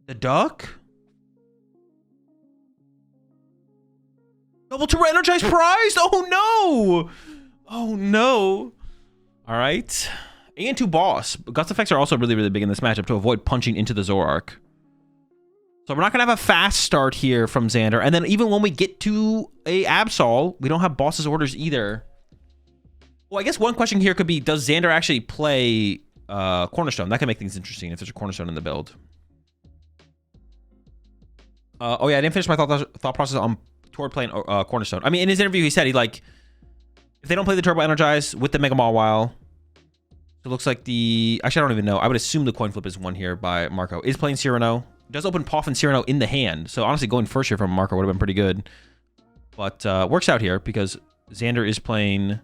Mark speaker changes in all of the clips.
Speaker 1: The duck? Double turbo energized prized? Oh no! Oh no. Alright. And 2 boss. Gust effects are also really, really big in this matchup to avoid punching into the Zoroark. So we're not going to have a fast start here from Zander. And then even when we get to a Absol, we don't have boss's orders either. Well, I guess one question here could be, does Zander actually play Cornerstone? That could make things interesting if there's a Cornerstone in the build. Oh yeah, I didn't finish my thought process on toward playing Cornerstone. I mean, in his interview, he said if they don't play the Turbo Energize with the Mega Mawile, it looks like actually, I don't even know. I would assume the coin flip is won here by Marco. Is playing Cyrano. Does open Poff and Cyrano in the hand. So honestly, going first here from Marco would have been pretty good. But works out here because Zander is playing,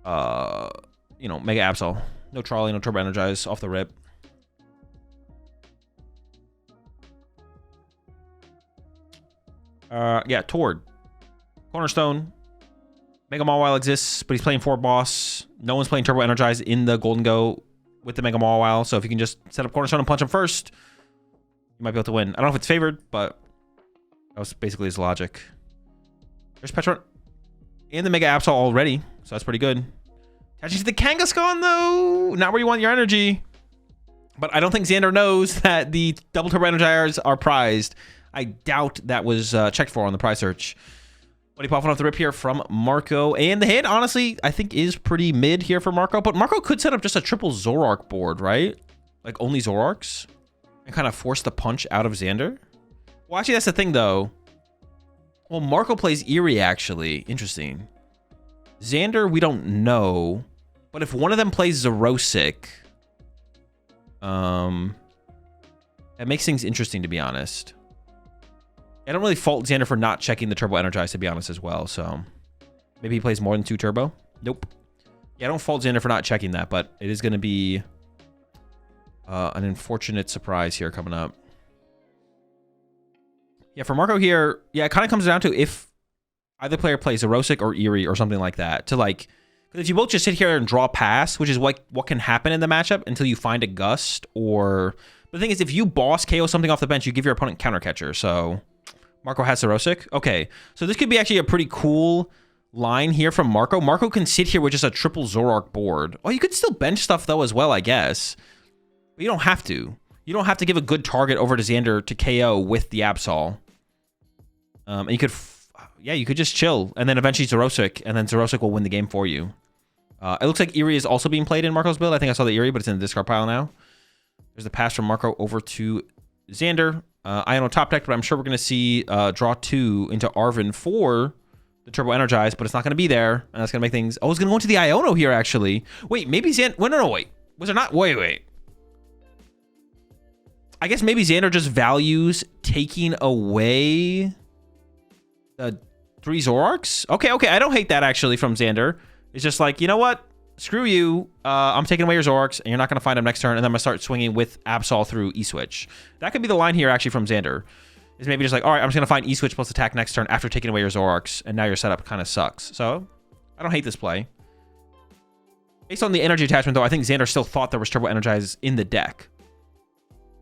Speaker 1: you know, Mega Absol. No Trolley, no Turbo Energize off the rip. Yeah, Tord. Cornerstone. Mega Mawile exists, but he's playing 4 boss. No one's playing Turbo Energize in the Golden Go with the Mega Mawile. So if you can just set up Cornerstone and punch him first, you might be able to win. I don't know if it's favored, but that was basically his logic. There's Petron and the Mega Absol already, so that's pretty good. Attaching to the Kangaskhan, though. Not where you want your energy. But I don't think Zander knows that the double Turbo Energizers are prized. I doubt that was checked for on the prize search. Buddy popping off the rip here from Marco. And the hit, honestly, I think is pretty mid here for Marco. But Marco could set up just a triple Zoroark board, right? Like only Zoroarks. And kind of force the punch out of Zander. Well, actually, that's the thing, though. Well, Marco plays Eerie, actually. Interesting. Zander, we don't know. But if one of them plays Zerosic, that makes things interesting, to be honest. I don't really fault Zander for not checking the Turbo Energize, to be honest, as well. So maybe he plays more than 2 Turbo. Nope. Yeah, I don't fault Zander for not checking that, but it is going to be an unfortunate surprise here coming up. Yeah, for Marco here, yeah, it kind of comes down to if either player plays Zerosic or Eerie or something like that. To like, because if you both just sit here and draw pass, which is what can happen in the matchup until you find a Gust, or... But the thing is, if you boss KO something off the bench, you give your opponent counter catcher, so... Marco has Zerosic. Okay, so this could be actually a pretty cool line here from Marco. Marco can sit here with just a triple Zoroark board. Oh, you could still bench stuff, though, as well, I guess. But you don't have to. You don't have to give a good target over to Zander to KO with the Absol. And you could... Yeah, you could just chill, and then eventually Zerosic, and then Zerosic will win the game for you. It looks like Eerie is also being played in Marco's build. I think I saw the Eerie, but it's in the discard pile now. There's the pass from Marco over to Zander. Iono top deck, but I'm sure we're going to see draw 2 into Arven for the Turbo Energize, but it's not going to be there, and that's going to make things... Oh, it's going to go into the Iono here, actually. Wait, maybe Zander... Wait, no, wait. Was there not... Wait. I guess maybe Zander just values taking away the 3 Zoroarks? Okay, I don't hate that, actually, from Zander. It's just like, you know what? Screw you. I'm taking away your Zoroarks, and you're not going to find them next turn, and then I'm going to start swinging with Absol through E-Switch. That could be the line here, actually, from Zander. Is maybe just like, all right, I'm just going to find E-Switch plus attack next turn after taking away your Zoroarks, and now your setup kind of sucks. So, I don't hate this play. Based on the energy attachment, though, I think Zander still thought there was Turbo Energize in the deck.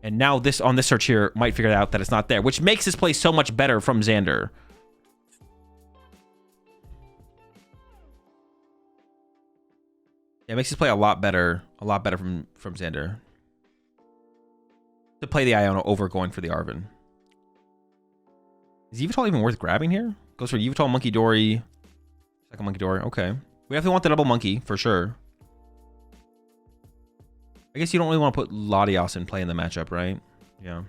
Speaker 1: And now on this search here might figure out that it's not there, which makes this play so much better from Zander. Yeah, it makes this play a lot better from Zander. To play the Iono over going for the Arven. Is Yveltal even worth grabbing here? Goes for Yveltal, Monkey Dory. Second Monkey Dory, okay. We definitely want the double Monkey, for sure. I guess you don't really want to put Latios in play in the matchup, right? Yeah.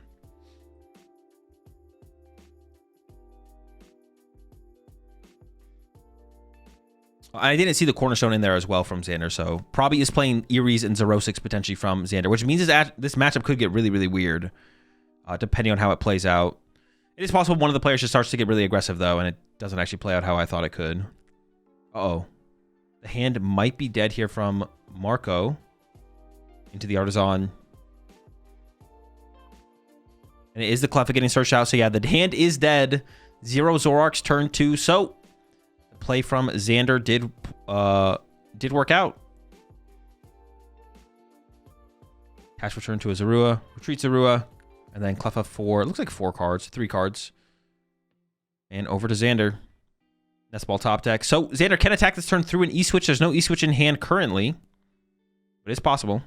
Speaker 1: I didn't see the Cornerstone in there as well from Zander, so probably is playing Eerie's and Zerosics potentially from Zander, which means this matchup could get really, really weird, depending on how it plays out. It is possible one of the players just starts to get really aggressive, though, and it doesn't actually play out how I thought it could. Uh-oh. The hand might be dead here from Marco into the Artisan. And it is the Cleffa getting searched out, so yeah, the hand is dead. 0 Zoroarks, turn 2, so... play from Zander did work out. Cash return to a Zorua. Retreat Zorua. And then Cleffa for, it looks like 4 cards, 3 cards. And over to Zander. Nest Ball top deck. So Zander can attack this turn through an E-Switch. There's no E-Switch in hand currently. But it's possible.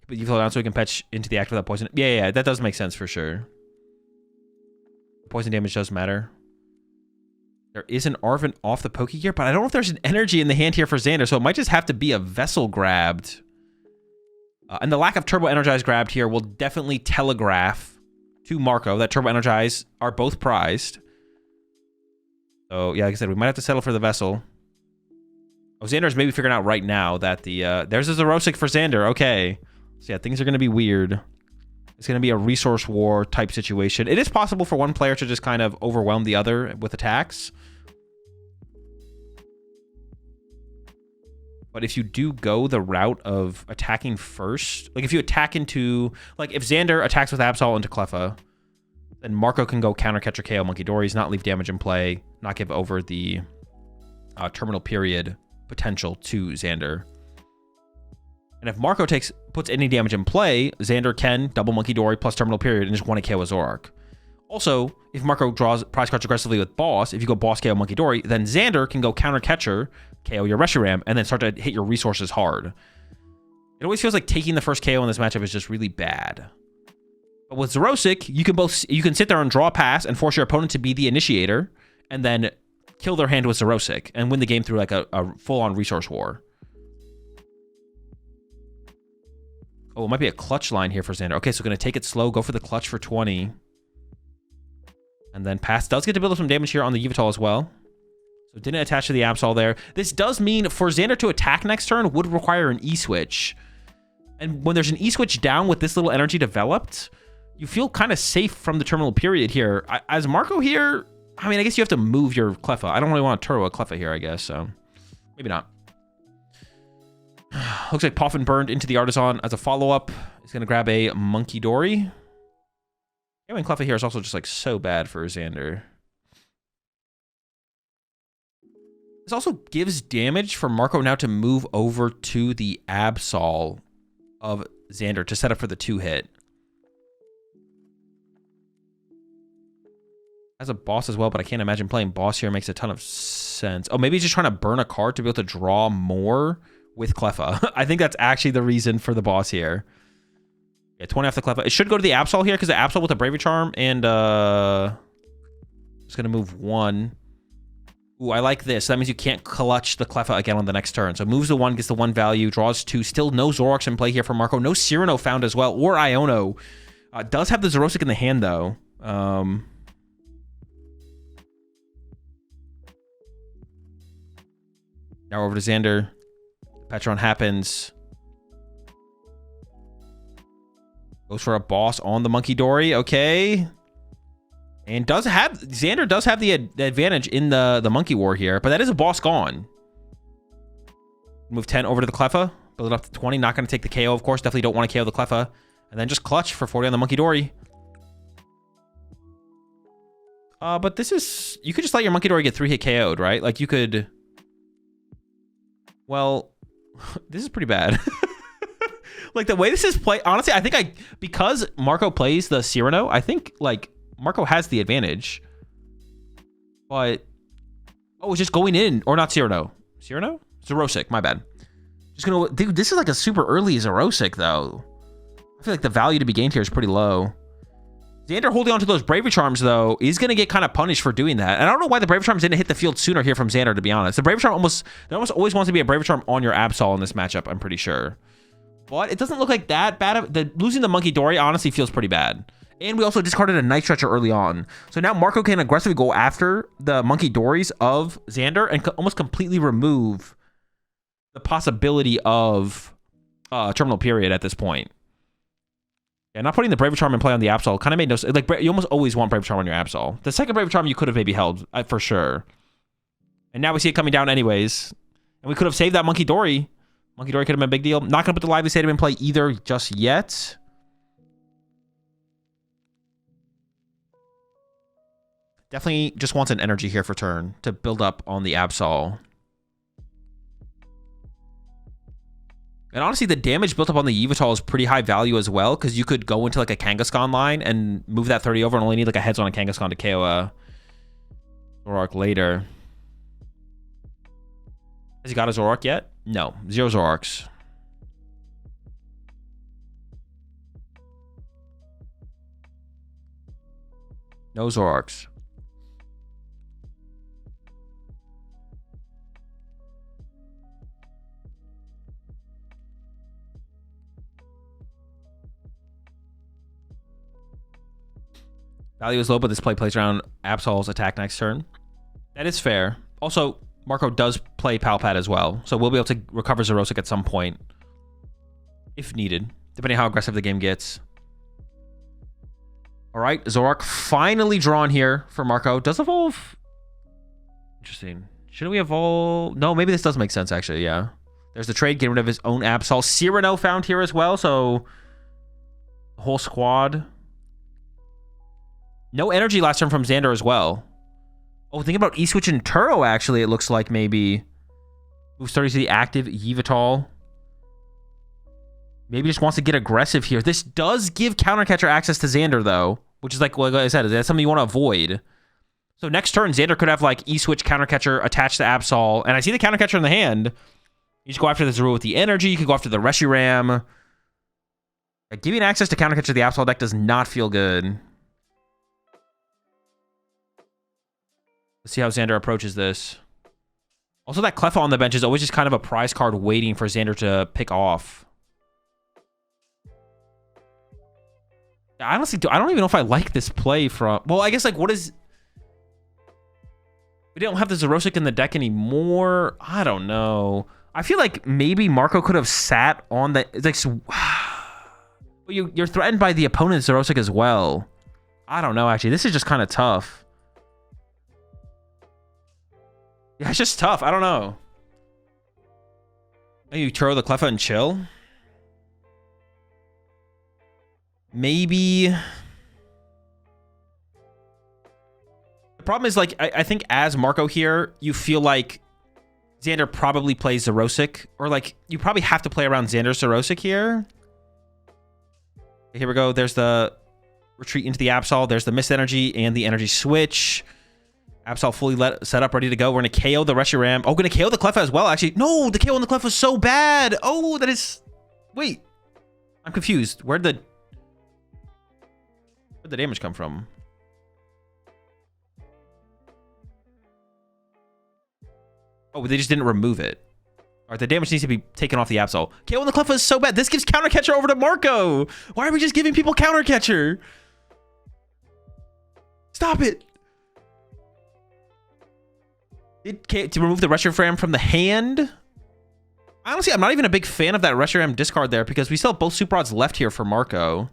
Speaker 1: But you flow down so he can patch into the act without poison. Yeah, that does make sense for sure. Poison damage does matter. There is an Arvin off the Poke Gear, but I don't know if there's an energy in the hand here for Zander, so it might just have to be a Vessel grabbed. And the lack of Turbo Energize grabbed here will definitely telegraph to Marco that Turbo Energize are both prized. So, yeah, like I said, we might have to settle for the Vessel. Oh, Xander's maybe figuring out right now that the... there's a Zerosic for Zander. Okay. So, yeah, things are going to be weird. It's going to be a resource war type situation. It is possible for one player to just kind of overwhelm the other with attacks. But if you do go the route of attacking first, like if you attack into, like if Zander attacks with Absol into Cleffa, then Marco can go counter catcher KO Monkey Dories, not leave damage in play, not give over the terminal period potential to Zander. And if Marco puts any damage in play, Zander can double Monkey Dory plus terminal period and just want to KO a Zoroark. Also, if Marco draws prize cards aggressively with Boss, if you go Boss KO Monkey Dory, then Zander can go counter catcher, KO your Reshiram, and then start to hit your resources hard. It always feels like taking the first KO in this matchup is just really bad. But with Zerosic, you can sit there and draw a pass and force your opponent to be the initiator, and then kill their hand with Zerosic and win the game through like a full-on resource war. Oh, it might be a clutch line here for Zander. Okay, so going to take it slow, go for the clutch for 20. And then pass. Does get to build up some damage here on the Yveltal as well. So didn't attach to the Absol there. This does mean for Zander to attack next turn would require an E-Switch. And when there's an E-Switch down with this little energy developed, you feel kind of safe from the terminal period here. As Marco here, I mean, I guess you have to move your Cleffa. I don't really want to turbo a Cleffa here, I guess, so maybe not. Looks like Poffin burned into the Artisan as a follow-up. He's going to grab a Monkey Dory. Getting Cleffa here is also just like so bad for Zander. This also gives damage for Marco now to move over to the Absol of Zander to set up for the 2-hit. As a boss as well, but I can't imagine playing boss here makes a ton of sense. Oh, maybe he's just trying to burn a card to be able to draw more with Cleffa. I think that's actually the reason for the boss here. Yeah, 20 off the Cleffa. It should go to the Absol here because the Absol with the Bravery Charm and it's going to move 1. Ooh, I like this. That means you can't clutch the Cleffa again on the next turn. So moves the 1, gets the 1 value, draws 2. Still no Zoroarks in play here for Marco. No Cyrano found as well, or Iono. Does have the Zerosic in the hand, though. Now over to Zander. Petron happens. Goes for a boss on the Monkey Dory. Okay. And Zander does have the advantage in the Monkey War here, but that is a boss gone. Move 10 over to the Cleffa. Build it up to 20. Not going to take the KO, of course. Definitely don't want to KO the Cleffa. And then just clutch for 40 on the Monkey Dory. But this is... You could just let your Monkey Dory get 3-hit KO'd, right? Like, you could... Well, this is pretty bad. Like, the way this is played... Honestly, I think because Marco plays the Cyrano, I think, like... Marco has the advantage, but it's just going in, or not Cyrano. Cyrano? Zerosic, my bad. Just gonna, dude, this is like a super early Zerosic though. I feel like the value to be gained here is pretty low. Zander holding on to those Bravery Charms though is gonna get kind of punished for doing that. And I don't know why the Bravery Charms didn't hit the field sooner here from Zander, to be honest. The Bravery Charm almost always wants to be a Bravery Charm on your Absol in this matchup, I'm pretty sure. But it doesn't look like that bad. Losing the Monkey Dory honestly feels pretty bad. And we also discarded a Night Stretcher early on. So now Marco can aggressively go after the Monkey Dories of Zander and almost completely remove the possibility of terminal period at this point. Yeah, not putting the Bravery Charm in play on the Absol kind of made no sense. Like, you almost always want Bravery Charm on your Absol. The second Bravery Charm you could have maybe held, for sure. And now we see it coming down anyways. And we could have saved that Monkey Dory. Monkey Dory could have been a big deal. Not going to put the Lively Stadium in play either just yet. Definitely just wants an energy here for turn to build up on the Absol. And honestly, the damage built up on the Yveltal is pretty high value as well, because you could go into like a Kangaskhan line and move that 30 over and only need like a heads on a Kangaskhan to KO a Zoroark later. Has he got a Zoroark yet? No. 0 Zoroarks. No Zoroarks. Value is low, but this play plays around Absol's attack next turn. That is fair. Also, Marco does play Palpad as well, so we'll be able to recover Zoroark at some point. If needed, depending how aggressive the game gets. Alright, Zoroark finally drawn here for Marco. Does evolve? Interesting. Shouldn't we evolve? No, maybe this does make sense, actually, yeah. There's the trade, getting rid of his own Absol. Cyrano found here as well, so... the whole squad... No energy last turn from Zander as well. Oh, think about E-Switch and Turo, actually, it looks like maybe. Moves 30 to the active Yveltal. Maybe just wants to get aggressive here. This does give Countercatcher access to Zander, though. Which is like I said, that's something you want to avoid. So next turn, Zander could have like E-Switch Countercatcher attached to Absol. And I see the Countercatcher in the hand. You just go after the Zero with the energy. You could go after the Reshiram. Giving access to Countercatcher to the Absol deck does not feel good. Let's see how Zander approaches this. Also, that Cleffa on the bench is always just kind of a prize card waiting for Zander to pick off. I honestly I don't even know if I like this play from... Well, I guess, like, what is... We don't have the Zoroark in the deck anymore. I don't know. I feel like maybe Marco could have sat on the... It's like... You're threatened by the opponent's Zoroark as well. I don't know, actually. This is just kind of tough. Yeah, it's just tough. I don't know. Maybe you throw the Cleffa and chill. Maybe. The problem is, like, I think as Marco here, you feel like Zander probably plays Zoroark, or like you probably have to play around Xander's Zoroark here. Here we go. There's the retreat into the Absol. There's the Mist Energy and the Energy Switch. Absol fully set up, ready to go. We're going to KO the Reshiram. Oh, going to KO the Cleffa as well, actually. No, the KO on the Cleffa is so bad. Oh, that is... Wait. I'm confused. Where'd the damage come from? Oh, they just didn't remove it. All right, the damage needs to be taken off the Absol. KO on the Cleffa is so bad. This gives Countercatcher over to Marco. Why are we just giving people Countercatcher? Stop it. To remove the Reshiram from the hand. Honestly, I'm not even a big fan of that Reshiram discard there because we still have both Super Rods left here for Marco.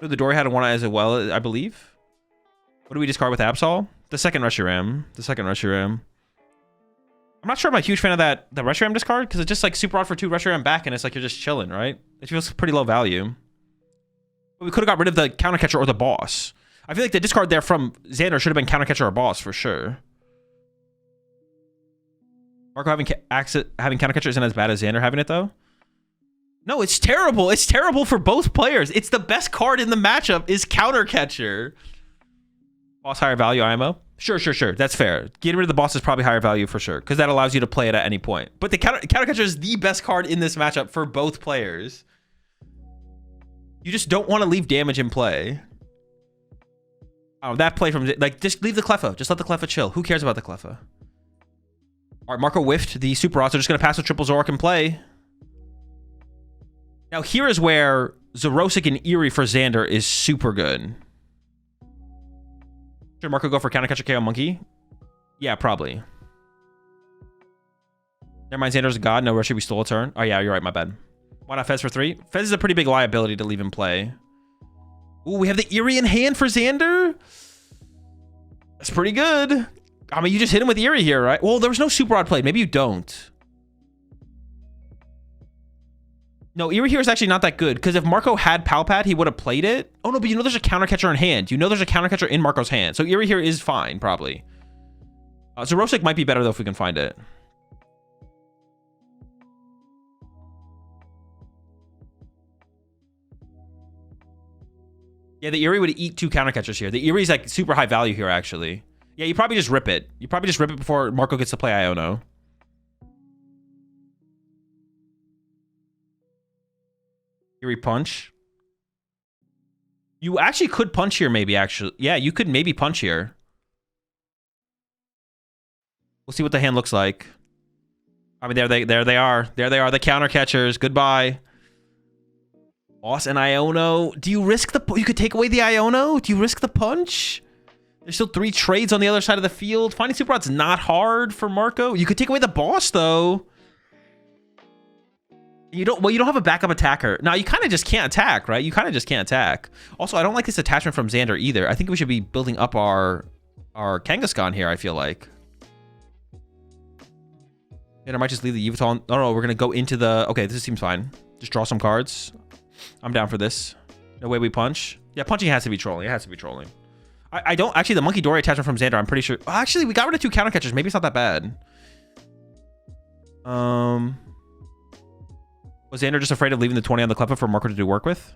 Speaker 1: The Dory had one as well, I believe. What do we discard with Absol? The second Reshiram. The second Reshiram. I'm not sure I'm a huge fan of the Reshiram discard because it's just like Super Rod for 2 Reshiram back and it's like you're just chilling, right? It feels pretty low value. But we could have got rid of the Countercatcher or the boss. I feel like the discard there from Zander should have been Countercatcher or boss for sure. Marco having Countercatcher isn't as bad as Zander having it though. No, it's terrible. It's terrible for both players. It's the best card in the matchup is Countercatcher. Boss higher value IMO. Sure. That's fair. Getting rid of the boss is probably higher value for sure because that allows you to play it at any point. But the Countercatcher is the best card in this matchup for both players. You just don't want to leave damage in play. Oh, that play from... Like, just leave the Cleffa. Just let the Cleffa chill. Who cares about the Cleffa? All right, Marco whiffed the Super Rods. They're just going to pass with triple Zoroark and play. Now, here is where Zoroark and Eerie for Zander is super good. Should Marco go for Countercatcher KO Monkey? Yeah, probably. Never mind, Zander's a god. No rush, we stole a turn. Oh, yeah, you're right. My bad. Why not Fez for 3? Fez is a pretty big liability to leave in play. Ooh, we have the Eerie in hand for Zander. That's pretty good. I mean, you just hit him with Eerie here, right? Well, there was no Super Rod played. Maybe you don't. No, Eerie here is actually not that good because if Marco had Palpad, he would have played it. Oh, no, but you know there's a Countercatcher in hand. You know there's a Countercatcher in Marco's hand. So Eerie here is fine, probably. Zoroark might be better, though, if we can find it. Yeah, the Eerie would eat 2 counter catchers here. The Eerie's like super high value here, actually. Yeah, you probably just rip it. You probably just rip it before Marco gets to play Iono. Eerie punch. You actually could punch here, maybe, actually. Yeah, you could maybe punch here. We'll see what the hand looks like. I mean, there they are. There they are, the counter catchers. Goodbye. Boss and Iono. Do you risk the... You could take away the Iono? Do you risk the punch? There's still 3 trades on the other side of the field. Finding Super Rod's not hard for Marco. You could take away the boss, though. You don't have a backup attacker. Now, you kind of just can't attack, right? You kind of just can't attack. Also, I don't like this attachment from Zander either. I think we should be building up our Kangaskhan here, I feel like. And I might just leave the Yveltal. Oh, no, we're going to go into the... Okay, this seems fine. Just draw some cards. I'm down for this. No way we punch. Yeah, punching has to be trolling. It has to be trolling. I don't... Actually, the Monkey Dory attachment from Zander, I'm pretty sure... Actually, we got rid of 2 counter catchers. Maybe it's not that bad. Was Zander just afraid of leaving the 20 on the Cleffa for Marco to do work with?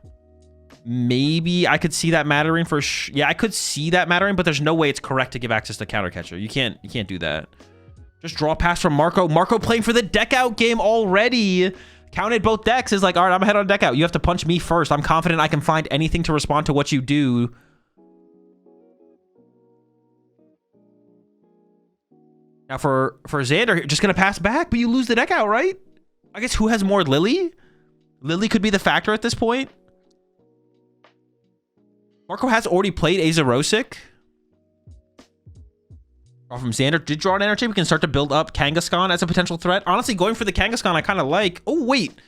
Speaker 1: Maybe I could see that mattering for... Yeah, I could see that mattering, but there's no way it's correct to give access to counter catcher. You can't do that. Just draw pass from Marco. Marco playing for the deck out game already. Counted both decks is like, all right, I'm ahead on deck out. You have to punch me first. I'm confident I can find anything to respond to what you do. Now for Zander, just going to pass back, but you lose the deck out, right? I guess who has more Lily? Lily could be the factor at this point. Marco has already played Azurosic. From Zander did draw an energy. We can start to build up Kangaskhan as a potential threat. Honestly, going for the Kangaskhan, I kind of like. Oh, wait.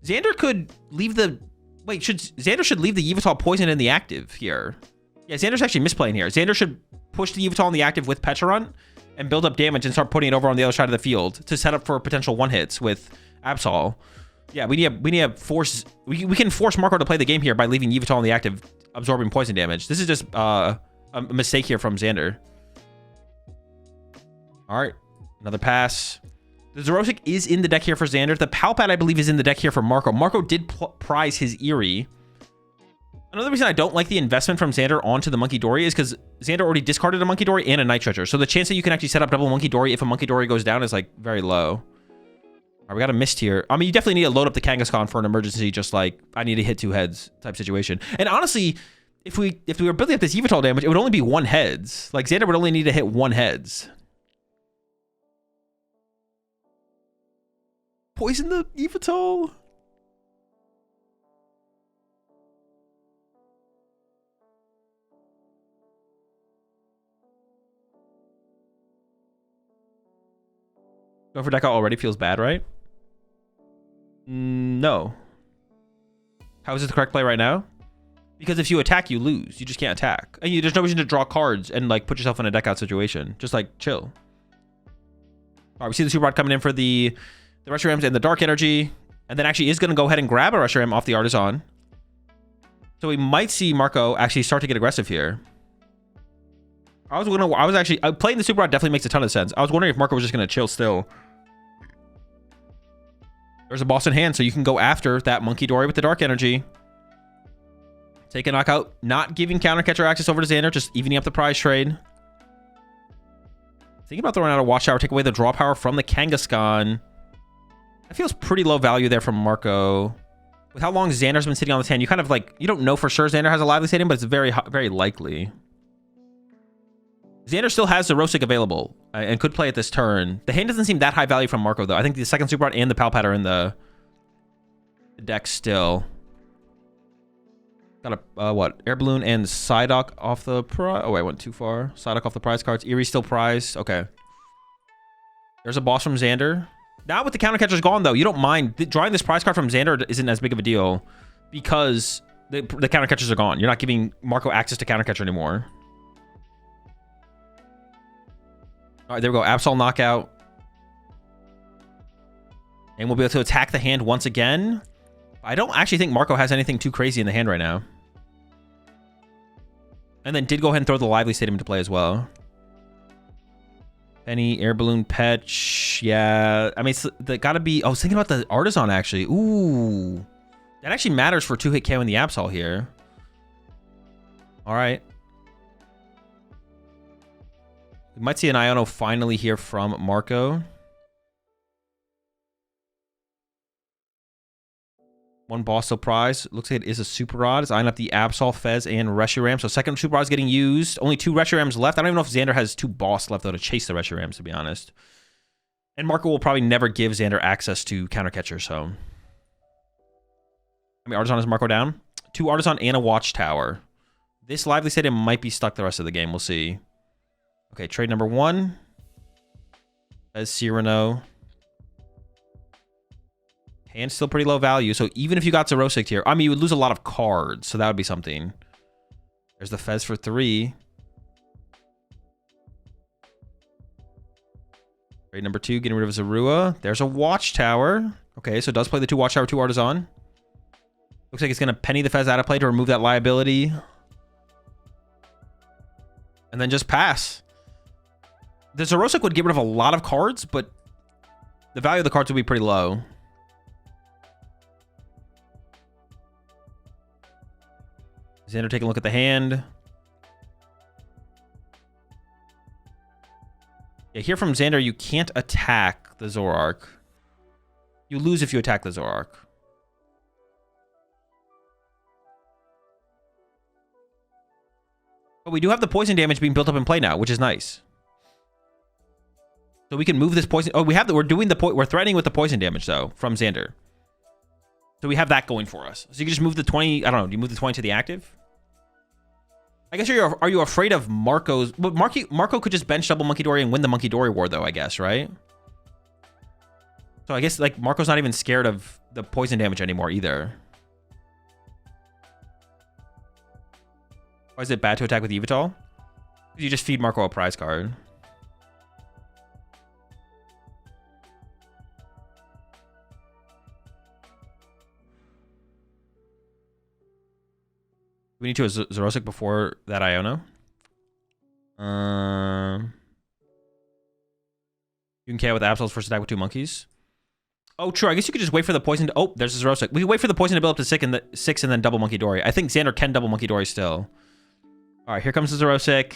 Speaker 1: Zander could leave the... Wait, Zander should leave the Yveltal poison in the active here. Yeah, Xander's actually misplaying here. Xander should push the Yveltal in the active with Pecharunt and build up damage and start putting it over on the other side of the field to set up for potential one-hits with Absol. Yeah, we need to force... We can force Marco to play the game here by leaving Yveltal in the active, absorbing poison damage. This is just a mistake here from Zander. All right, another pass. The Zerosic is in the deck here for Zander. The Palpat, I believe, is in the deck here for Marco. Marco did prize his Eerie. Another reason I don't like the investment from Zander onto the Monkey Dory is because Zander already discarded a Monkey Dory and a Night Treasure. So the chance that you can actually set up double Monkey Dory if a Monkey Dory goes down is like very low. All right, we got a mist here. I mean, you definitely need to load up the Kangaskhan for an emergency, just like I need to hit 2 heads type situation. And honestly, if we were building up this Yveltal damage, it would only be 1 heads. Like Zander would only need to hit 1 heads. Poison the Yveltal. Going for deck out already feels bad, right? No. How is this the correct play right now? Because if you attack, you lose. You just can't attack. And there's no reason to draw cards and like put yourself in a deck out situation. Just like chill. All right, we see the Super Rod coming in for the Reshiram and the Dark Energy. And then actually is going to go ahead and grab a Reshiram off the Artisan. So we might see Marco actually start to get aggressive here. Playing the Super Rod definitely makes a ton of sense. I was wondering if Marco was just going to chill still. There's a boss in hand, so you can go after that Monkey Dory with the Dark Energy. Take a knockout, not giving counter catcher access over to Zander, just evening up the prize trade. Thinking about throwing out a Watchtower, take away the draw power from the Kangaskhan. That feels pretty low value there from Marco. With how long Xander's been sitting on this hand, you kind of like, you don't know for sure Zander has a lively stadium, but it's very, very likely. Zander still has the Rosic available and could play it this turn. The hand doesn't seem that high value from Marco, though. I think the second Super Rod and the Palpat are in the deck still. Got a, what? Air Balloon and Psyduck off the prize. Oh, I went too far. Psyduck off the prize cards. Eerie still prize. Okay. There's a boss from Zander. Now with the counter catchers gone, though, you don't mind. Drawing this prize card from Zander isn't as big of a deal because the counter catchers are gone. You're not giving Marco access to counter catcher anymore. All right, there we go. Absol knockout. And we'll be able to attack the hand once again. I don't actually think Marco has anything too crazy in the hand right now. And then did go ahead and throw the Lively Stadium into play as well. Penny, Air Balloon, Petch. Yeah. I mean, they gotta be... I was thinking about the Artisan, actually. Ooh. That actually matters for 2-hit KO in the Absol here. All right. We might see an Iono finally here from Marco. One boss still prize. Looks like it is a Super Rod. It's eyeing up the Absol, Fez, and Reshiram. So second Super Rod's getting used. Only 2 Reshirams left. I don't even know if Zander has 2 boss left, though, to chase the Reshirams, to be honest. And Marco will probably never give Zander access to Counter Catcher, so... How many Artisan is Marco down? 2 Artisan and a Watchtower. This Lively Stadium might be stuck the rest of the game. We'll see. Okay, trade number 1. As Cyrano. Hand's still pretty low value, so even if you got Zerosic here, I mean, you would lose a lot of cards, so that would be something. There's the Fez for 3. Trade number 2, getting rid of Zorua. There's a Watchtower. Okay, so it does play the 2 Watchtower, 2 Artisan. Looks like it's going to penny the Fez out of play to remove that liability. And then just pass. The Zerosic would get rid of a lot of cards, but the value of the cards would be pretty low. Zander taking a look at the hand. Yeah, here from Zander, you can't attack the Zoroark. You lose if you attack the Zoroark. But we do have the poison damage being built up in play now, which is nice. So we can move this poison. Oh, we have the. We're doing the we're threatening with the poison damage though from Zander. So we have that going for us. So you can just move the 20. I don't know. Do you move the 20 to the active? I guess are you afraid of Marco's? But Marco could just bench double Monkey Dory and win the Monkey Dory war though. I guess, right? So I guess like Marco's not even scared of the poison damage anymore either. Why is it bad to attack with Yveltal? You just feed Marco a prize card. We need to Zerosic before that Iono. You can KO with Absol's first attack with 2 monkeys. Oh, true. I guess you could just wait for the poison to... Oh, there's a Zerosic. We can wait for the poison to build up to 6 and then double Monkey Dory. I think Zander can double Monkey Dory still. All right, here comes the Zerosic.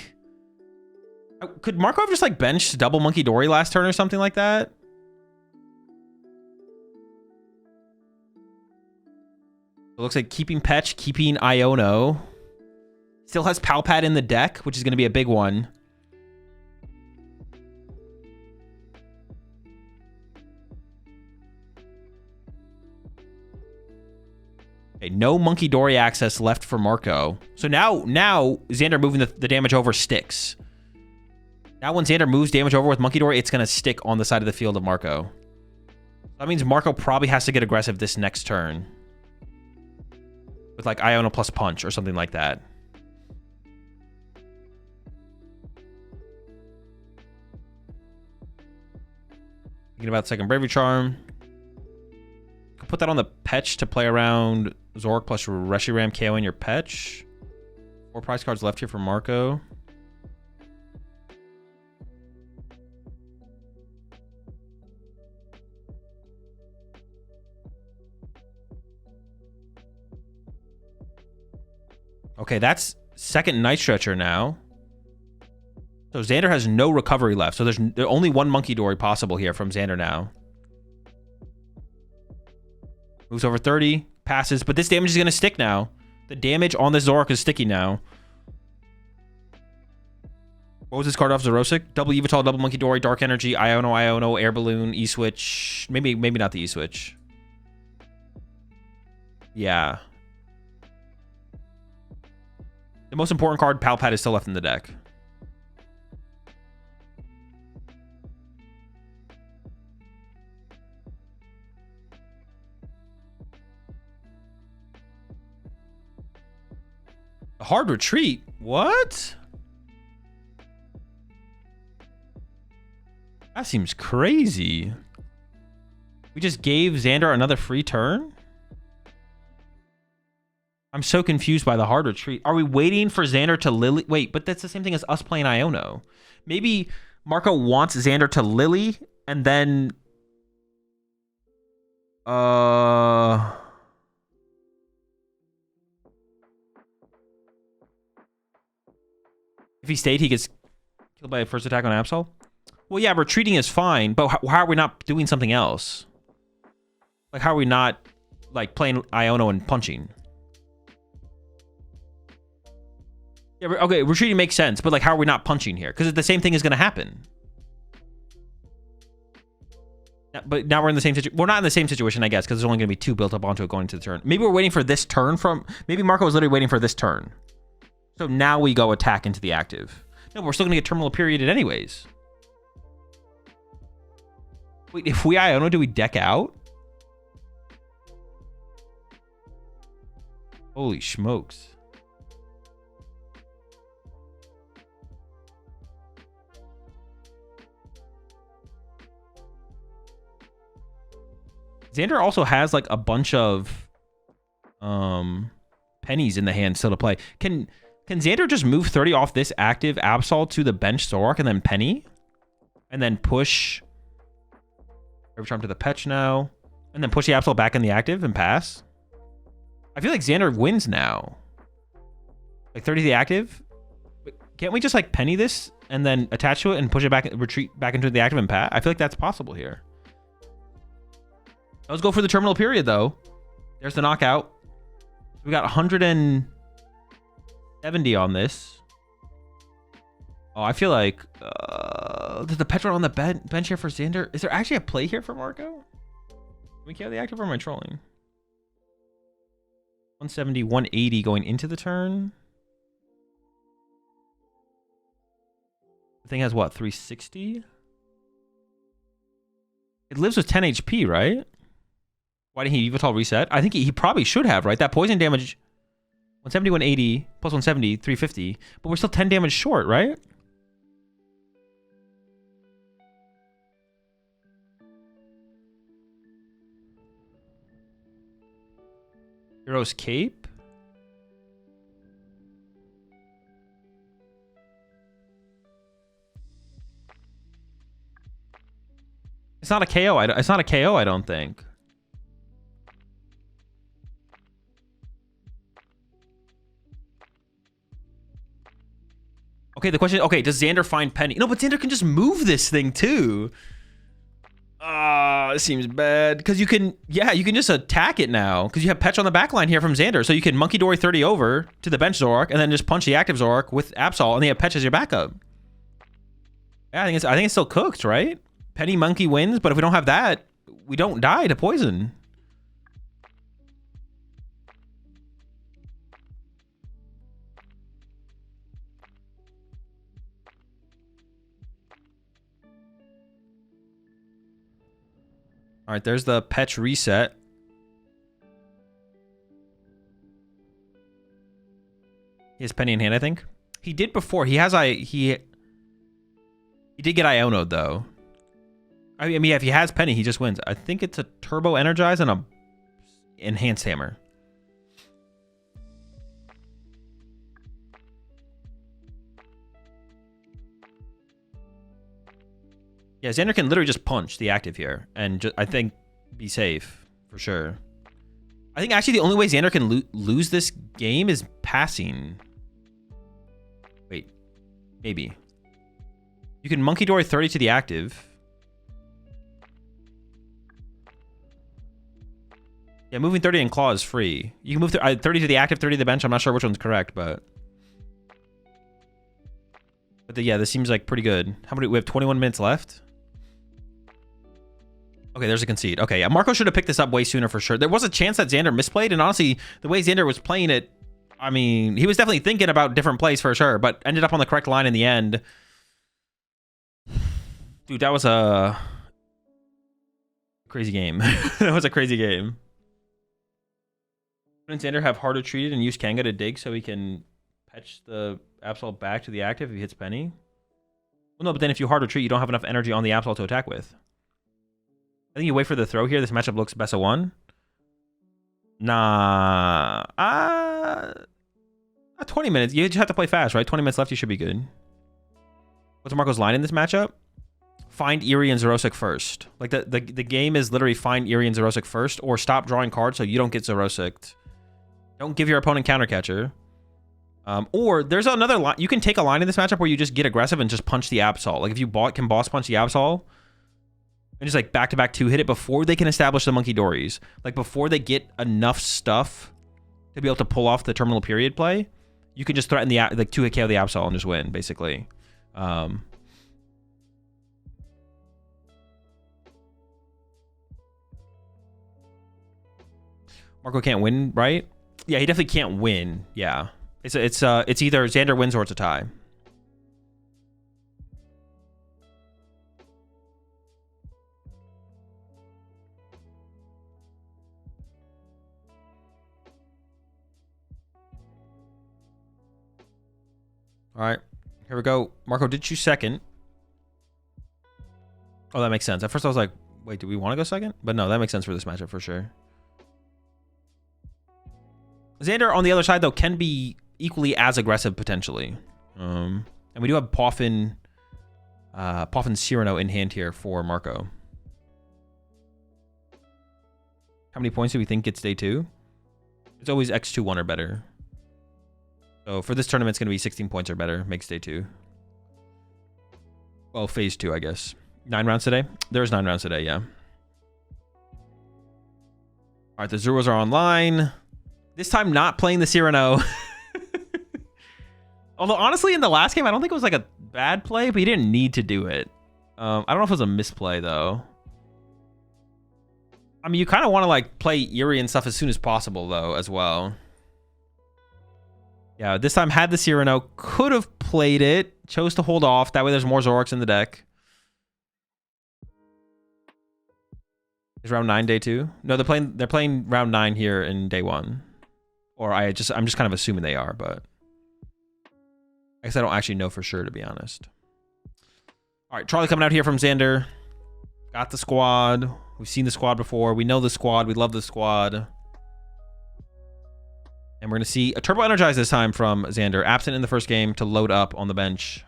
Speaker 1: Could Marco have just like benched double Monkey Dory last turn or something like that? It looks like keeping Petch, keeping Iono. Still has Palpad in the deck, which is going to be a big one. Okay, no Monkey Dory access left for Marco. So now Zander moving the damage over sticks. Now when Zander moves damage over with Monkey Dory, it's going to stick on the side of the field of Marco. That means Marco probably has to get aggressive this next turn. With like Iono plus Punch or something like that. Thinking about second Bravery Charm. Could put that on the Petch to play around Zoroark plus Reshiram KOing your Petch. 4 prize cards left here for Marco. Okay, that's second Night Stretcher now. So Zander has no recovery left. So there's only 1 Monkey Dory possible here from Zander now. Moves over 30, passes, but this damage is going to stick now. The damage on this Zoroark is sticky now. What was this card off Zerosic? Double Yveltal, double Monkey Dory, Dark Energy, Iono, Air Balloon, E-Switch. Maybe not the E-Switch. Yeah. The most important card, Palpad, is still left in the deck. A hard retreat? What? That seems crazy. We just gave Zander another free turn? I'm so confused by the hard retreat. Are we waiting for Zander to Lily? Wait, but that's the same thing as us playing Iono. Maybe Marco wants Zander to Lily and then... If he stayed, he gets killed by a first attack on Absol. Well, yeah, retreating is fine, but how are we not doing something else? Like, how are we not, like, playing Iono and punching? Yeah, okay, retreating makes sense, but, like, how are we not punching here? Because the same thing is going to happen. But now we're in the same situation. We're not in the same situation, I guess, because there's only going to be 2 built up onto it going to the turn. Maybe we're waiting for this turn from... Maybe Marco was literally waiting for this turn. So now we go attack into the active. No, we're still going to get terminal perioded anyways. Wait, if we Iono, do we deck out? Holy smokes. Zander also has like a bunch of pennies in the hand still to play. Can Zander just move 30 off this active Absol to the bench Zoroark and then penny? And then push every charm to the Petch now. And then push the Absol back in the active and pass? I feel like Zander wins now. Like 30 to the active? Can't we just like penny this and then attach to it and push it back, retreat back into the active and pass? I feel like that's possible here. Let's go for the terminal period, though. There's the knockout. We got 170 on this. Oh, I feel like... Did the Petra on the bench here for Zander? Is there actually a play here for Marco? Can we kill the active or am I trolling? 170, 180 going into the turn. The thing has what? 360? It lives with 10 HP, right? Why didn't he Evital reset? I think he probably should have, right? That poison damage, 170, 180, plus 170, 350. But we're still 10 damage short, right? Hero's Cape. It's not a KO. It's not a KO, I don't think. Okay, the question... Okay, does Zander find Penny? No, but Zander can just move this thing, too. It seems bad. Because you can... Yeah, you can just attack it now. Because you have Petch on the back line here from Zander. So you can Monkey Dory 30 over to the bench Zoroark and then just punch the active Zoroark with Absol. And then you have Petch as your backup. Yeah, I think it's still cooked, right? Penny Monkey wins, but if we don't have that, we don't die to poison. All right, there's the Petch reset. He has Penny in hand, I think. He did before. He did get Iono'd, though. I mean, yeah, if he has Penny, he just wins. I think it's a Turbo Energize and a Enhanced Hammer. Yeah, Zander can literally just punch the active here and just, I think, be safe for sure. I think actually the only way Zander can lose this game is passing. Wait, maybe. You can Monkey Dory 30 to the active. Yeah, moving 30 in Claw is free. You can move 30 to the active, 30 to the bench. I'm not sure which one's correct, but... yeah, this seems like pretty good. How many? We have 21 minutes left. Okay, there's a concede. Okay, yeah, Marco should have picked this up way sooner for sure. There was a chance that Zander misplayed, and honestly, the way Zander was playing it, I mean, he was definitely thinking about different plays for sure, but ended up on the correct line in the end. Dude, that was a crazy game. That was a crazy game. Shouldn't Zander have harder treated and use Kanga to dig so he can patch the Absol back to the active if he hits Penny? Well, no, but then if you harder treat, you don't have enough energy on the Absol to attack with. I think you wait for the throw here. This matchup looks best of one. Nah. 20 minutes. You just have to play fast, right? 20 minutes left, you should be good. What's Marco's line in this matchup? Find Eerie and Zerosic first. Like, the game is literally find Eerie and Zerosic first, or stop drawing cards so you don't get Zerosic. Don't give your opponent counter catcher. Or there's another line. You can take a line in this matchup where you just get aggressive and just punch the Absol. Like if you can boss punch the Absol and just like back-to-back 2-hit it before they can establish the Monkey Dories. Like before they get enough stuff to be able to pull off the terminal period play, you can just threaten the like 2-hit KO the Absol and just win, basically. Marco can't win, right? Yeah, he definitely can't win. Yeah. It's either Zander wins or it's a tie. All right, here we go. Marco, did you second? Oh, that makes sense. At first I was like, wait, do we want to go second? But no, that makes sense for this matchup for sure. Zander on the other side though can be equally as aggressive potentially. And we do have Poffin Cyrano in hand here for Marco. How many points do we think gets day 2? It's always X2-1 or better. So for this tournament, it's going to be 16 points or better. Makes day 2. Well, phase 2, I guess. 9 rounds today? There's 9 rounds today, yeah. All right, the Zeros are online. This time not playing the Cyrano. Although, honestly, in the last game, I don't think it was like a bad play, but he didn't need to do it. I don't know if it was a misplay, though. I mean, you kind of want to like play Eerie and stuff as soon as possible, though, as well. Yeah, this time had the Cyrano, could have played it, chose to hold off. That way there's more Zoroarks in the deck. Is round 9 day 2? No, they're playing round 9 here in day 1. Or I'm just kind of assuming they are, but I guess I don't actually know for sure, to be honest. All right, Charlie coming out here from Zander. Got the squad. We've seen the squad before. We know the squad. We love the squad. And we're going to see a Turbo Energize this time from Zander. Absent in the first game to load up on the bench.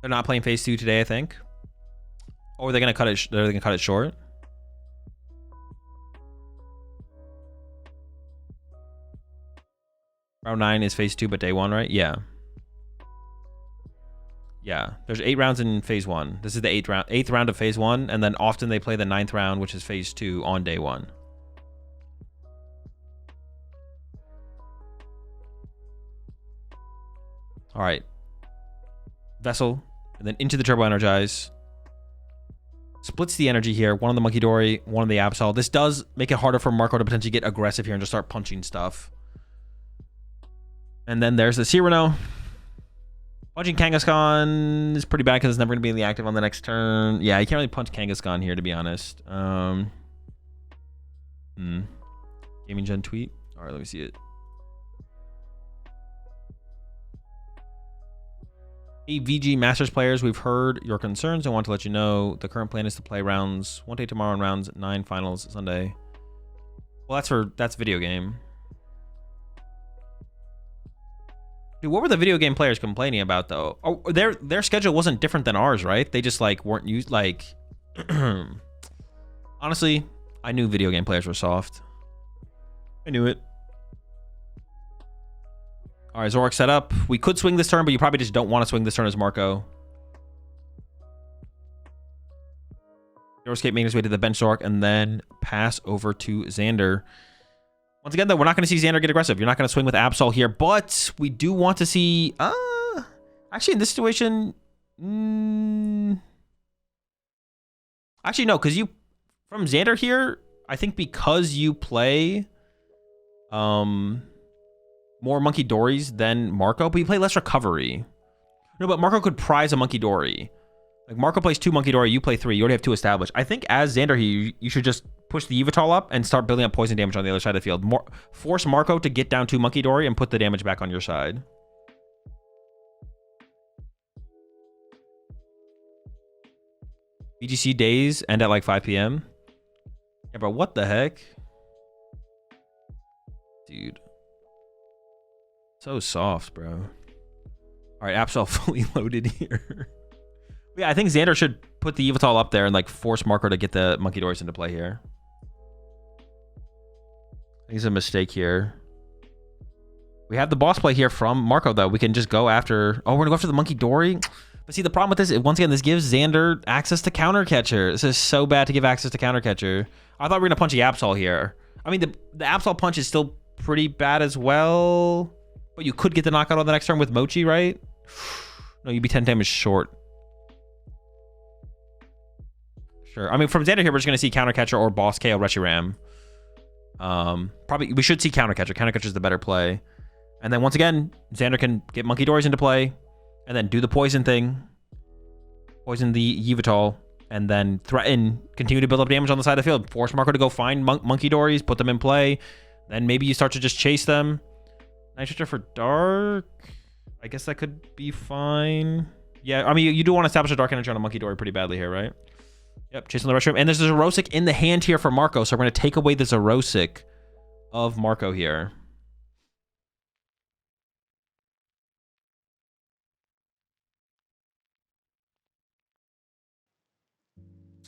Speaker 1: They're not playing phase 2 today, I think. Or are they going to cut it? They're going to cut it short. Round 9 is phase 2, but day 1, right? Yeah. Yeah. There's 8 rounds in phase 1. This is the 8th round of phase 1, and then often they play the 9th round, which is phase 2, on day 1. All right. Vessel, and then into the Turbo Energize. Splits the energy here. One on the Monkey Dory, one on the Absol. This does make it harder for Marco to potentially get aggressive here and just start punching stuff. And then there's the Cyrano. Punching Kangaskhan is pretty bad because it's never going to be in the active on the next turn. Yeah, you can't really punch Kangaskhan here, to be honest. Gaming Gen tweet. All right, let me see it. Hey, VG Masters players, we've heard your concerns and want to let you know the current plan is to play rounds 1 day tomorrow and rounds 9 finals Sunday. Well, that's video game. Dude, what were the video game players complaining about, though? Oh, their schedule wasn't different than ours, right? They just, like, weren't used, like... Honestly, I knew video game players were soft. I knew it. All right, Zoroark set up. We could swing this turn, but you probably just don't want to swing this turn as Marco. Escape making his way to the bench Zoroark, and then pass over to Zander. Once again, though, we're not going to see Zander get aggressive. You're not going to swing with Absol here, but we do want to see... actually, in this situation... Actually, no, because you... From Zander here, I think because you play... more Monkey Dories than Marco, but you play less Recovery. No, but Marco could prize a Monkey Dory. Like, Marco plays 2 Monkey Dory, you play 3. You already have 2 established. I think as Zander here, you should just push the Yveltal up and start building up poison damage on the other side of the field. Force Marco to get down 2 Monkey Dory and put the damage back on your side. BGC days end at like 5 p.m. Yeah, bro, what the heck? Dude. So soft, bro. All right, Absol fully loaded here. Yeah, I think Zander should put the Yveltal up there and like force Marco to get the Monkey Doris into play here. think it's a mistake here. We have the boss play here from Marco, though. We can just go after... Oh, we're going to go after the Monkey Dory? But see, the problem with this is, once again, this gives Zander access to Counter Catcher. This is so bad to give access to Counter Catcher. I thought we were going to punch the Absol here. I mean, the Absol punch is still pretty bad as well. But you could get the knockout on the next turn with Mochi, right? No, you'd be 10 damage short. Sure. I mean, from Zander here, we're just going to see Counter Catcher or Boss KO Reshiram. Probably, we should see Counter Catcher. Counter Catcher is the better play. And then once again, Zander can get Monkey Dories into play and then do the poison thing. Poison the Yveltal and then threaten, continue to build up damage on the side of the field. Force Marco to go find Monkey Dories, put them in play. Then maybe you start to just chase them. Nitrogen for Dark. I guess that could be fine. Yeah, I mean, you do want to establish a Dark Energy on a Monkey Dory pretty badly here, right? Yep, chasing the restroom. And there's a Zerosic in the hand here for Marco, so we're going to take away the Zerosic of Marco here.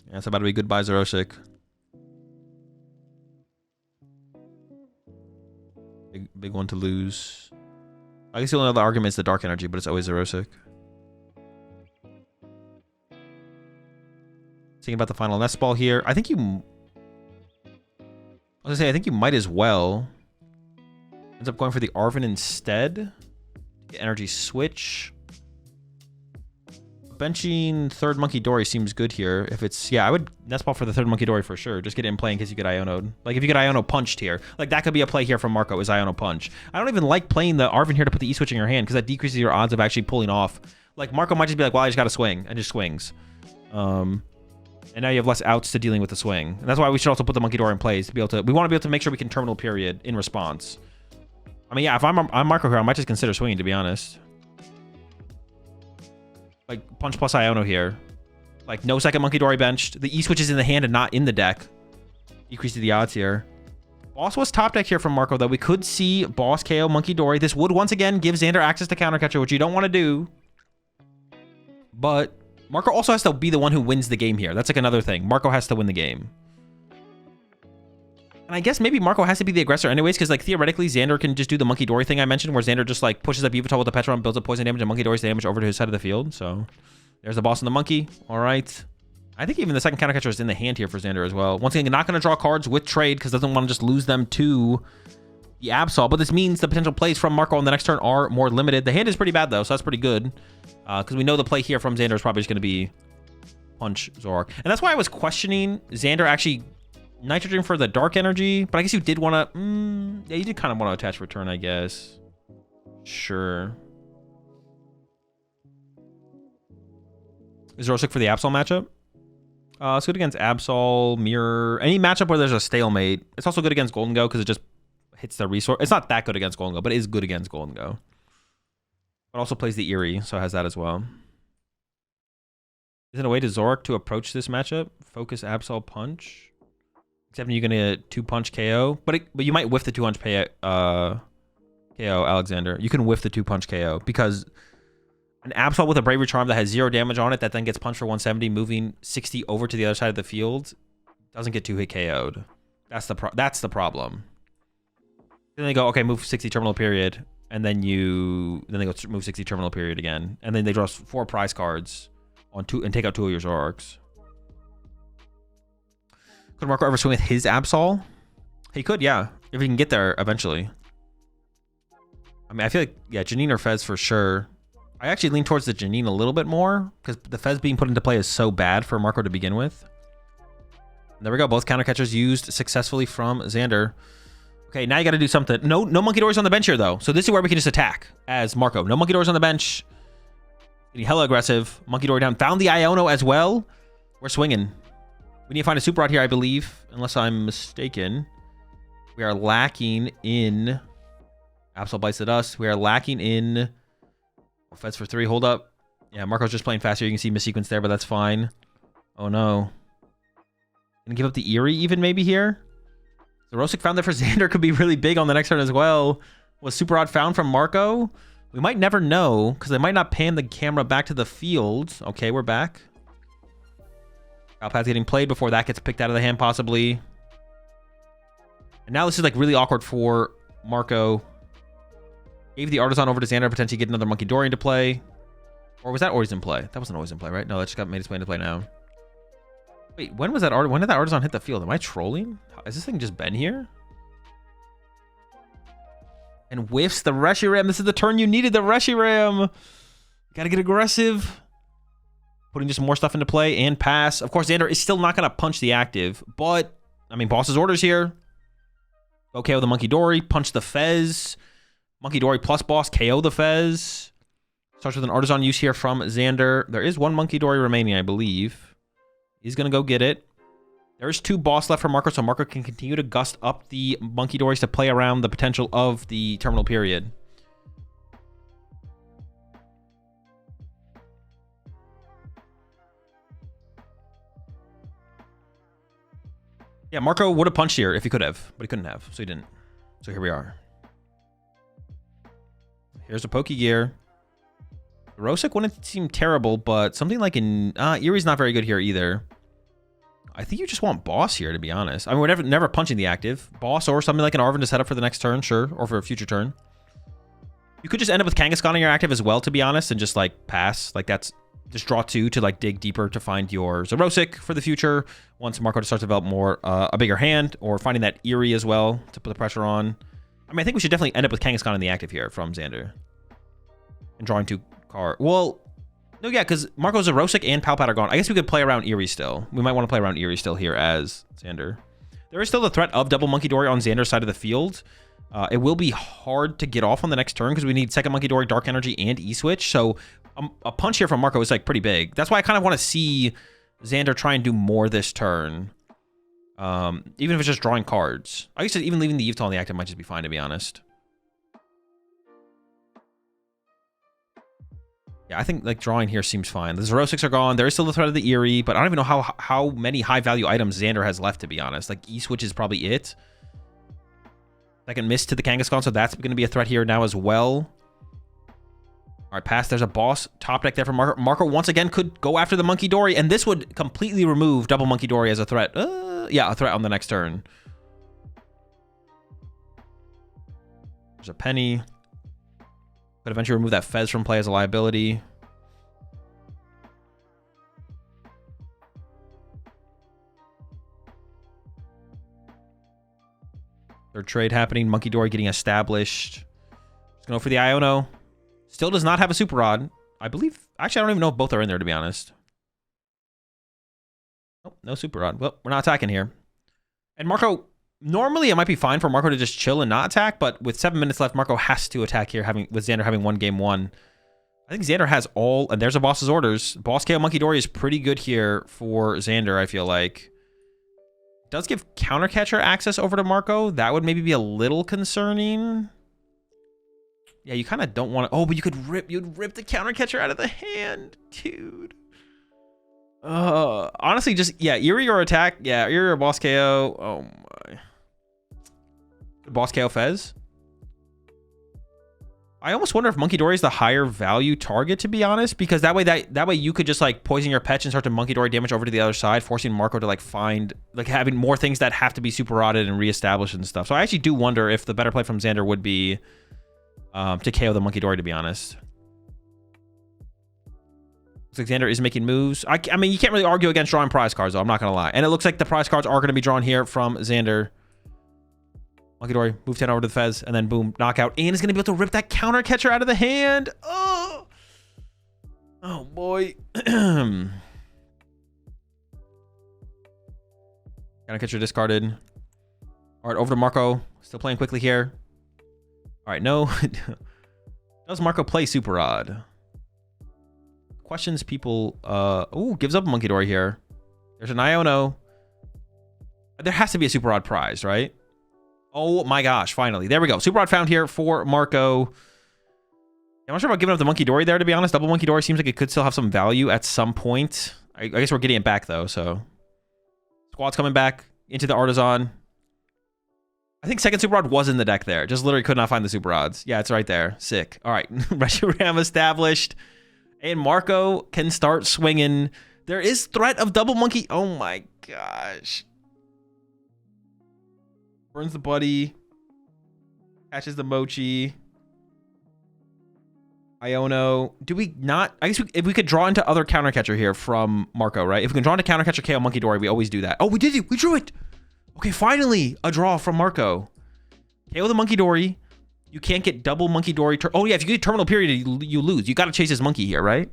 Speaker 1: Yeah, it's about to be goodbye, Zerosic. Big one to lose. I guess the only other argument is the Dark Energy, but it's always Zerosic. Thinking about the final nest ball here. I think you... I was gonna say, I think you might as well. Ends up going for the Arven instead. Get energy switch. Benching third Monkey Dory seems good here. If it's... Yeah, I would nest ball for the third Monkey Dory for sure. Just get it in play in case you get Iono'd. Like, if you get Iono punched here. Like, that could be a play here from Marco, is Iono punch. I don't even like playing the Arven here to put the E-switch in your hand, because that decreases your odds of actually pulling off. Like, Marco might just be like, well, I just got to swing. And just swings. And now you have less outs to dealing with the swing. And that's why we should also put the Monkey Dory in place. To be able to... We want to be able to make sure we can terminal period in response. I mean, yeah, if I'm Marco here, I might just consider swinging, to be honest. Like, punch plus Iono here. Like, no second Monkey Dory benched. The E-switch is in the hand and not in the deck. Decreases the odds here. Boss was top deck here from Marco, though. We could see Boss KO Monkey Dory. This would, once again, give Zander access to Counter Catcher, which you don't want to do. But Marco also has to be the one who wins the game here. That's like another thing. Marco has to win the game. And I guess maybe Marco has to be the aggressor anyways, because, like, theoretically, Zander can just do the Monkey Dory thing I mentioned, where Zander just, like, pushes up Yveltal with the Petron, builds up poison damage, and Monkey Dory's damage over to his side of the field. So, there's the boss and the monkey. All right. I think even the second Counter Catcher is in the hand here for Zander as well. Once again, not going to draw cards with trade, because doesn't want to just lose them to the Absol. But this means the potential plays from Marco on the next turn are more limited. The hand is pretty bad, though, so that's pretty good. Because we know the play here from Zander is probably just going to be punch Zorak. And that's why I was questioning Zander actually... Nitrogen for the Dark Energy, but I guess you did want to... yeah, you did kind of want to attach return, I guess. Sure. Is Zerosic for the Absol matchup? It's good against Absol, Mirror, any matchup where there's a stalemate. It's also good against Golden Go because it just hits the resource. It's not that good against Golden Go, but it is good against Golden Go. But also plays the Eerie, so it has that as well. Is it a way to Zorak to approach this matchup? Focus Absol Punch? Except you're gonna 2-punch KO, but you might whiff the 2-punch KO, Alexander. You can whiff the 2-punch KO because an Absol with a Bravery Charm that has 0 damage on it that then gets punched for 170, moving 60 over to the other side of the field, doesn't get 2-hit KO'd. That's the problem. Then they go, okay, move 60 terminal period, and then they go move 60 terminal period again, and then they draw 4 prize cards on 2 and take out 2 of your Zorks. Could Marco ever swing with his Absol? He could, yeah. If he can get there eventually. I mean, I feel like, yeah, Janine or Fez for sure. I actually lean towards the Janine a little bit more because the Fez being put into play is so bad for Marco to begin with. And there we go. Both counter catchers used successfully from Zander. Okay, now you got to do something. No Monkey Dories on the bench here, though. So this is where we can just attack as Marco. No Monkey Dories on the bench. Getting hella aggressive. Monkey Dory down. Found the Iono as well. We're swinging. We need to find a Super Rod here, I believe, unless I'm mistaken. We are lacking in... Absol bites at us. We are lacking in... Oh, Feds for 3. Hold up. Yeah, Marco's just playing faster. You can see missequence there, but that's fine. Oh, no. Gonna give up the Eerie even maybe here? The Rosic found that for Zander could be really big on the next turn as well. Was Super Rod found from Marco? We might never know, because they might not pan the camera back to the field. Okay, we're back. Alpad's getting played before that gets picked out of the hand, possibly. And now this is like really awkward for Marco. Gave the Artisan over to Zander, potentially get another Monkey Dory into play. Or was that always in play? That wasn't always in play, right? No, that just got made its way into play now. Wait, when was that when did that Artisan hit the field? Am I trolling? Has this thing just been here? And whiffs the Reshiram. This is the turn you needed, the Reshiram. Gotta get aggressive. Putting just more stuff into play and pass. Of course, Zander is still not going to punch the active, but, I mean, boss's orders here. Go KO the Monkey Dory, punch the Fez. Monkey Dory plus boss, KO the Fez. Starts with an Artisan use here from Zander. There is one Monkey Dory remaining, I believe. He's going to go get it. There's 2 boss left for Marco, so Marco can continue to gust up the Monkey Dories to play around the potential of the terminal period. Yeah, Marco would have punched here if he could have, but he couldn't have, so he didn't. So here we are. Here's a Pokegear. Rosic wouldn't seem terrible, but something like in... Erie's not very good here either. I think you just want Boss here, to be honest. I mean, we're never punching the active. Boss or something like an Arven to set up for the next turn, sure, or for a future turn. You could just end up with Kangaskhan on your active as well, to be honest, and just, like, pass. Like, that's... Just draw 2 to like dig deeper to find your Zorosic for the future. Once Marco starts to develop more a bigger hand, or finding that Eerie as well to put the pressure on. I mean, I think we should definitely end up with Kangaskhan in the active here from Zander. And drawing 2 cards. Well, no, yeah, because Marco's Zorosic and Palpat are gone. I guess we could play around Eerie still. We might want to play around Eerie still here as Zander. There is still the threat of double Monkey Dory on Zander's side of the field. It will be hard to get off on the next turn because we need second Monkey Dory, Dark Energy, and E-Switch. So a punch here from Marco is like pretty big. That's why I kind of want to see Zander try and do more this turn. Even if it's just drawing cards. I guess even leaving the Yveltal on the active might just be fine, to be honest. Yeah, I think like drawing here seems fine. The Zorosics are gone. There is still the threat of the Eerie, but I don't even know how many high-value items Zander has left, to be honest. Like E-Switch is probably it. Second miss to the Kangaskhan, so that's going to be a threat here now as well. All right, pass. There's a boss top deck there for Marco. Marco once again could go after the Monkey Dory, and this would completely remove double Monkey Dory as a threat. Yeah, a threat on the next turn. There's a Penny. Could eventually remove that Fez from play as a liability. Third trade happening. Monkey Dory getting established. Just gonna go for the Iono. Still does not have a Super Rod. I believe... Actually, I don't even know if both are in there, to be honest. Nope, no Super Rod. Well, we're not attacking here. And Marco... Normally, it might be fine for Marco to just chill and not attack, but with 7 minutes left, Marco has to attack here, with Zander having won game 1. I think Zander has all... And there's a boss's orders. Boss KO Monkey Dory is pretty good here for Zander, I feel like. Does give Counter Catcher access over to Marco. That would maybe be a little concerning. Yeah, you kind of don't want to... Oh, but you'd rip the Counter Catcher out of the hand, dude. Honestly, just... Yeah, Eerie or attack. Yeah, Eerie or Boss KO. Oh, my. Boss KO Fez. I almost wonder if Monkey Dory is the higher value target, to be honest, because that way you could just like poison your Petch and start to Monkey Dory damage over to the other side, forcing Marco to like find like having more things that have to be super rotted and reestablished and stuff. So I actually do wonder if the better play from Zander would be to KO the Monkey Dory, to be honest. Looks like Zander is making moves. I mean, you can't really argue against drawing prize cards, though. I'm not gonna lie. And it looks like the prize cards are going to be drawn here from Zander. Monkey Dory, move 10 over to the Fez, and then boom, knockout. And is going to be able to rip that Counter Catcher out of the hand. Oh, oh boy. Counter Catcher discarded. All right, over to Marco. Still playing quickly here. All right, no. Does Marco play Super Rod? Questions people... Ooh, gives up a Monkey Dory here. There's an Iono. There has to be a Super Rod prize, right? Oh my gosh, finally. There we go. Super Rod found here for Marco. I'm not sure about giving up the Monkey Dory there, to be honest. Double Monkey Dory seems like it could still have some value at some point. I guess we're getting it back, though, so... Squad's coming back into the Artisan. I think second Super Rod was in the deck there. Just literally could not find the Super Rods. Yeah, it's right there. Sick. All right. Reshiram established. And Marco can start swinging. There is threat of double Monkey... Oh my gosh. Burns the buddy. Catches the mochi. Iono. Do we not? I guess if we could draw into other counter catcher here from Marco, right? If we can draw into counter catcher KO Monkey Dory, we always do that. Oh, we did it. We drew it. Okay, finally a draw from Marco. KO the Monkey Dory. You can't get double Monkey Dory. Oh yeah, if you get terminal period, you lose. You got to chase this monkey here, right?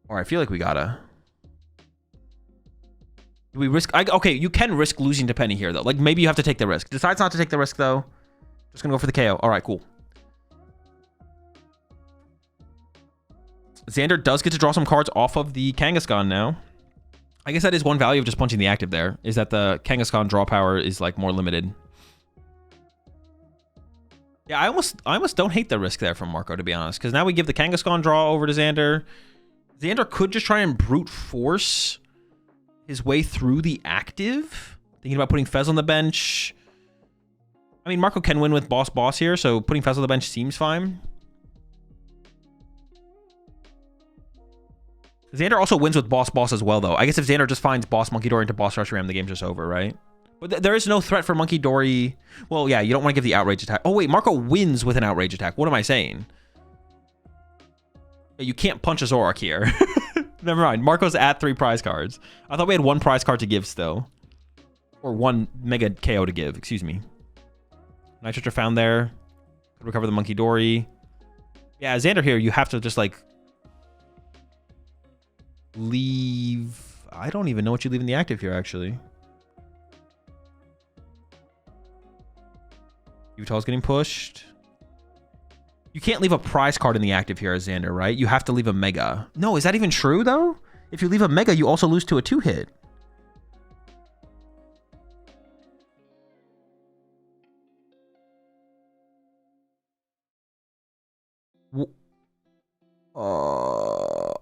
Speaker 1: Or I feel like we gotta. Do we risk? Okay, you can risk losing to Penny here, though. Like, maybe you have to take the risk. Decides not to take the risk, though. Just gonna go for the KO. All right, cool. Zander does get to draw some cards off of the Kangaskhan now. I guess that is one value of just punching the active there, is that the Kangaskhan draw power is, like, more limited. Yeah, I almost don't hate the risk there from Marco, to be honest, because now we give the Kangaskhan draw over to Zander. Zander could just try and brute force his way through the active. Thinking about putting Fez on the bench. I mean, Marco can win with boss here, so putting Fez on the bench seems fine. Zander also wins with boss as well, though. I guess if Zander just finds boss Monkey Dory into boss Rush Ram, the game's just over, right? But there is no threat for Monkey Dory. Well, yeah, you don't want to give the outrage attack. Oh, wait, Marco wins with an outrage attack. What am I saying? You can't punch a Zoroark here. Never mind. Marco's at 3 prize cards. I thought we had 1 prize card to give still. Or 1 mega KO to give. Excuse me. Nitrogen found there. Could recover the Monkey Dory. Yeah, Zander here, you have to just like leave. I don't even know what you leave in the active here, actually. Utah's getting pushed. You can't leave a prize card in the active here as Zander, right? You have to leave a mega. No, is that even true, though? If you leave a mega, you also lose to a 2-hit.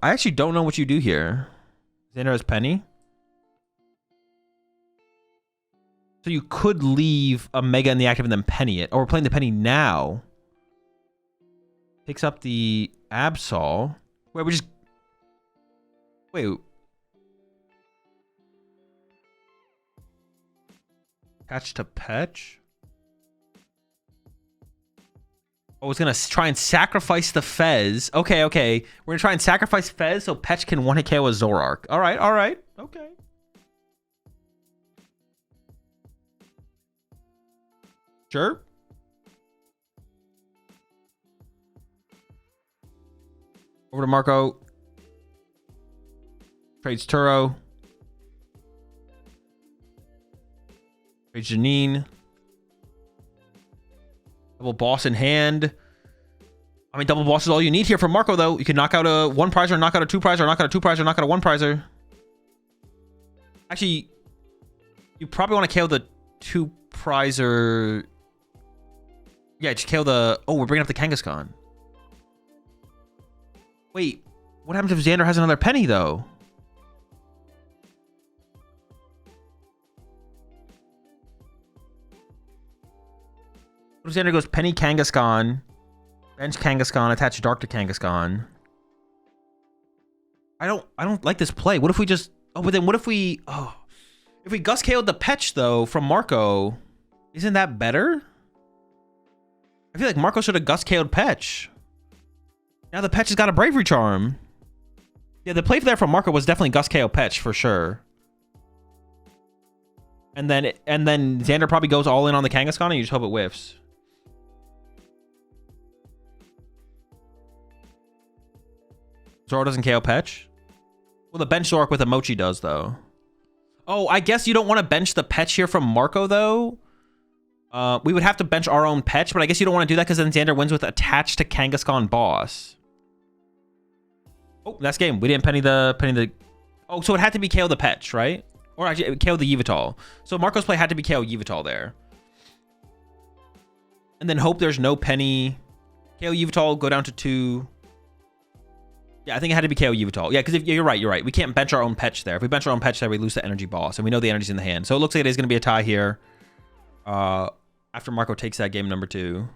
Speaker 1: I actually don't know what you do here. Zander has Penny. So you could leave a mega in the active and then penny it. Or we're playing the penny now. Picks up the Absol. Wait, we just... Wait. Attach to Petch? Oh, it's going to try and sacrifice the Fez. Okay, okay. We're going to try and sacrifice Fez so Petch can one-hit KO a Zoroark. All right, all right. Okay. Sure. Over to Marco. Trades Turo. Trades Janine. Double boss in hand. I mean, double boss is all you need here from Marco, though. You can knock out a 1 prizer, knock out a 2 prizer, knock out a 2 prizer, knock out a 1 prizer. Actually, you probably want to KO the 2 prizer. Yeah, just KO the... Oh, we're bringing up the Kangaskhan. Wait, what happens if Zander has another penny, though? What if Zander goes penny Kangaskhan, bench Kangaskhan, attach Dark to Kangaskhan? I don't like this play. What if we just... Oh, but then what if we... Oh, if we Gus KO'd the Petch, though, from Marco, isn't that better? I feel like Marco should have Gus KO'd Petch. Now the Petch has got a Bravery Charm. Yeah, the play there from Marco was definitely Gus KO Petch for sure. And then Zander probably goes all in on the Kangaskhan and you just hope it whiffs. Zoro doesn't KO Petch? Well, the bench Zoroark with a Mochi does, though. Oh, I guess you don't want to bench the Petch here from Marco, though. We would have to bench our own Petch, but I guess you don't want to do that because then Zander wins with attached to Kangaskhan boss. Oh, last game. We didn't penny the... Oh, so it had to be KO the Petch, right? Or actually, KO the Yveltal. So Marco's play had to be KO Yveltal there. And then hope there's no penny. KO Yveltal, go down to 2. Yeah, I think it had to be KO Yveltal. Yeah, because you're right, you're right. We can't bench our own Petch there. If we bench our own Petch there, we lose the energy boss. And we know the energy's in the hand. So it looks like it is going to be a tie here. After Marco takes that game number 2.